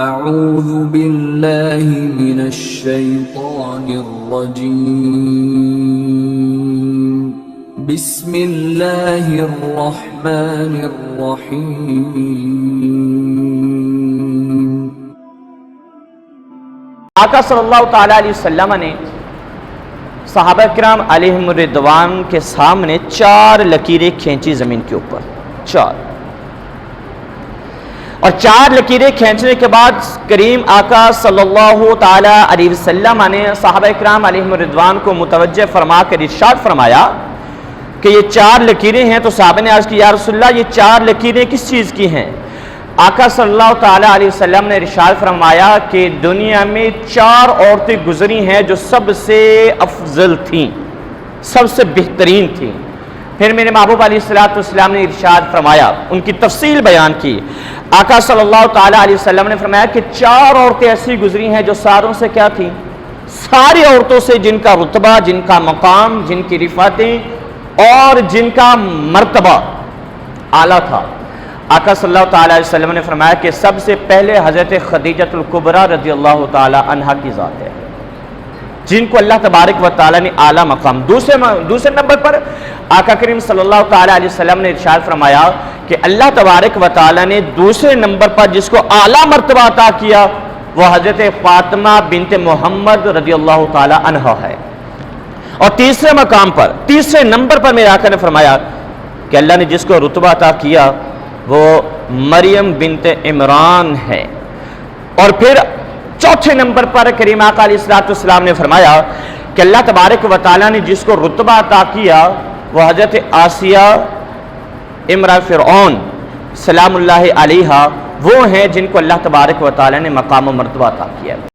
اعوذ باللہ من الشیطان الرجیم بسم اللہ الرحمن الرحیم۔ آقا صلی اللہ تعالیٰ علیہ وسلم نے صحابہ کرام علیہم الرضوان کے سامنے 4 لکیریں کھینچی زمین کے اوپر، 4 اور 4 لکیریں کھینچنے کے بعد کریم آقا صلی اللہ تعالیٰ علیہ وسلم نے صحابہ کرام علیہم الرضوان کو متوجہ فرما کر ارشاد فرمایا کہ یہ 4 لکیریں ہیں۔ تو صحابہ نے عرض کی یا رسول اللہ یہ 4 لکیریں کس چیز کی ہیں؟ آقا صلی اللہ تعالیٰ علیہ وسلم نے ارشاد فرمایا کہ دنیا میں 4 عورتیں گزری ہیں جو سب سے افضل تھیں، سب سے بہترین تھیں۔ پھر میرے محبوب علیہ السلام نے ارشاد فرمایا، ان کی تفصیل بیان کی۔ آقا صلی اللہ تعالیٰ علیہ وسلم نے فرمایا کہ 4 عورتیں ایسی گزری ہیں جو ساروں سے کیا تھیں؟ ساری عورتوں سے جن کا رتبہ، جن کا مقام، جن کی رفعتیں اور جن کا مرتبہ اعلیٰ تھا۔ آقا صلی اللہ تعالیٰ علیہ وسلم نے فرمایا کہ سب سے پہلے حضرت خدیجہ الکبریٰ رضی اللہ تعالیٰ عنہا کی ذات ہے، جن کو اللہ تبارک و تعالیٰ نے اعلیٰ مقام۔ دوسرے نمبر پر آقا کریم صلی اللہ تعالیٰ علیہ وسلم نے ارشاد فرمایا کہ اللہ تبارک و تعالیٰ نے دوسرے نمبر پر جس کو اعلیٰ مرتبہ عطا کیا وہ حضرت فاطمہ بنت محمد رضی اللہ تعالیٰ عنہا ہے۔ اور تیسرے مقام پر، تیسرے نمبر پر میرے آقا نے فرمایا کہ اللہ نے جس کو رتبہ عطا کیا وہ مریم بنت عمران ہے۔ اور پھر چوتھے نمبر پر کریم آقا علیہ السلام نے فرمایا کہ اللہ تبارک و تعالیٰ نے جس کو رتبہ عطا کیا وہ حضرت آسیہ امرأۃ فرعون سلام اللہ علیہا وہ ہیں جن کو اللہ تبارک و تعالیٰ نے مقام و مرتبہ عطا کیا۔